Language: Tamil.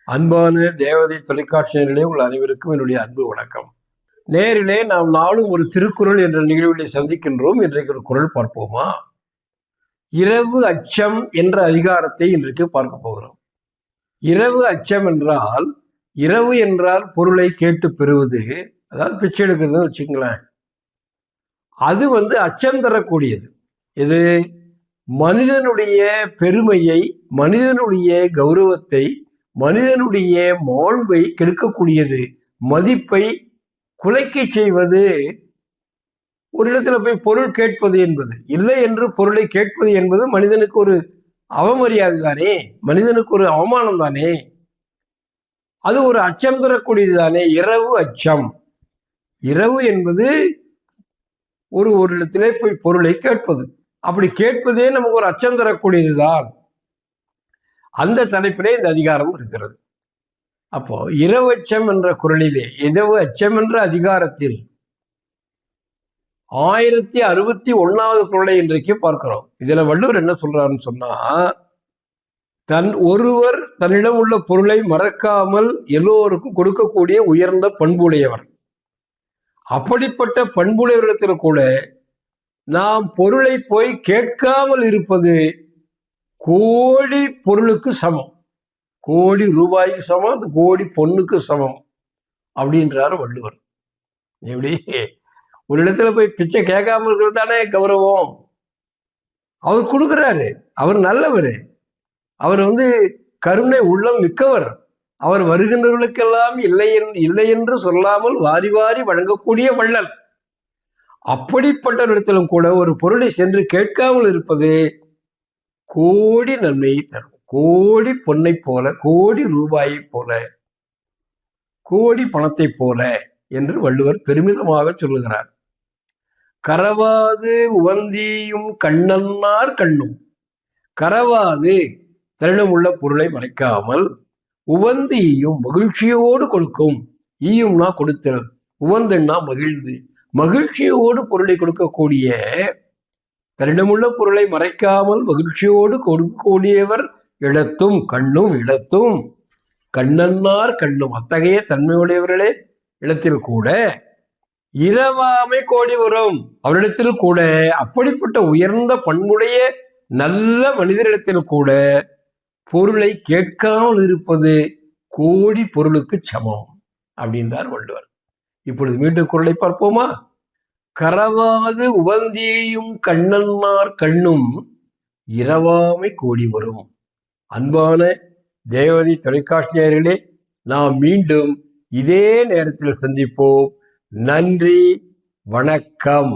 அன்பான தேவதை தொலைக்காட்சியினர்களே உங்கள் அனைவருக்கும் என்னுடைய அன்பு வணக்கம். நேரிலே நாம் நாளும் ஒரு திருக்குறள் என்ற நிகழ்விலே சந்திக்கின்றோம். இன்றைக்கு ஒரு குறள் பார்ப்போமா? இரவு அச்சம் என்ற அதிகாரத்தை இன்றைக்கு பார்க்க போகிறோம். இரவு அச்சம் என்றால், இரவு என்றால் பொருளை கேட்டு பெறுவது, அதாவது பிச்சை எடுக்கிறதுன்னு வச்சுங்களேன். அது அச்சம் தரக்கூடியது. இது மனிதனுடைய பெருமையை, மனிதனுடைய கௌரவத்தை, மனிதனுடைய மாண்பை கெடுக்கக்கூடியது, மதிப்பை குலைக்க செய்வது. ஒரு இடத்துல போய் பொருள் கேட்பது என்பது, இல்லை என்று பொருளை கேட்பது என்பது மனிதனுக்கு ஒரு அவமரியாதை தானே, மனிதனுக்கு ஒரு அவமானம் தானே, அது ஒரு அச்சம் தரக்கூடியது தானே. இரவு அச்சம். இரவு என்பது ஒரு இடத்திலே போய் பொருளை கேட்பது. அப்படி கேட்பதே நமக்கு ஒரு அச்சம் தரக்கூடியதுதான். அந்த தலைப்பிலே இந்த அதிகாரம் இருக்கிறது. அப்போ இரவு அச்சம் என்ற குறளிலே, இரவு அச்சம் என்ற அதிகாரத்தில் 1061வது குறளை இன்றைக்கு பார்க்கிறோம். இதுல வள்ளுவர் என்ன சொல்றாருன்னு சொன்னா, ஒருவர் தன்னிடம் உள்ள பொருளை மறக்காமல் எல்லோருக்கும் கொடுக்கக்கூடிய உயர்ந்த பண்புடையவர். அப்படிப்பட்ட பண்புடையவரிடத்தில் கூட நாம் பொருளை போய் கேட்காமல் இருப்பது கோடி பொருளுக்கு சமம், கோடி ரூபாய்க்கு சமம், அது கோடி பொண்ணுக்கு சமம் அப்படின்றார் வள்ளுவர். எப்படி ஒரு இடத்துல போய் பிச்சை கேட்காம இருக்கிறது தானே கௌரவம். அவர் கொடுக்குறாரு, அவர் நல்லவர், அவர் கருணை உள்ளம் மிக்கவர், அவர் வருகின்றவர்களுக்கெல்லாம் இல்லை என்று சொல்லாமல் வாரி வாரி வழங்கக்கூடிய வள்ளல். அப்படிப்பட்ட இடத்திலும் கூட ஒரு பொருளை சென்று கேட்காமல் இருப்பது கோடி நன்மையை தரும். கோடி பொன்னை போல, கோடி ரூபாயை போல, கோடி பணத்தை போல என்று வள்ளுவர் பெருமிதமாக சொல்லுகிறார். கரவாது உவந்தியும் கண்ணன்னார் கண்ணும். கரவாது தன்னிடம் உள்ள பொருளை மறைக்காமல், உவந்தியும் மகிழ்ச்சியோடு கொடுக்கும். ஈயும்னா கொடுத்தல், உவந்தன்னா மகிழ்ந்து, மகிழ்ச்சியோடு பொருளை கொடுக்கக்கூடிய, தன்னிடமுள்ள பொருளை மறைக்காமல் மகிழ்ச்சியோடு கொடுக்கக்கூடியவர் இழத்தும் கண்ணும். இழத்தும் கண்ணன்னார் கண்ணும். அத்தகைய தன்மையுடையவர்களே இடத்தில் கூட இரவாமை கோடி வரும். அவரிடத்தில் கூட, அப்படிப்பட்ட உயர்ந்த பண்புடைய நல்ல மனிதரிடத்தில் கூட பொருளை கேட்காமல் இருப்பது கோடி பொருளுக்கு சமம் அப்படின்றார் வள்ளுவர். இப்பொழுது மீண்டும் குறளை பார்ப்போமா? கரவாது உவந்தியும் கண்ணன்னார் கண்ணும், இரவாமை கோடி வரும். அன்பான தேவதை தொலைக்காட்சி நேயர்களே, நாம் மீண்டும் இதே நேரத்தில் சந்திப்போம். நன்றி, வணக்கம்.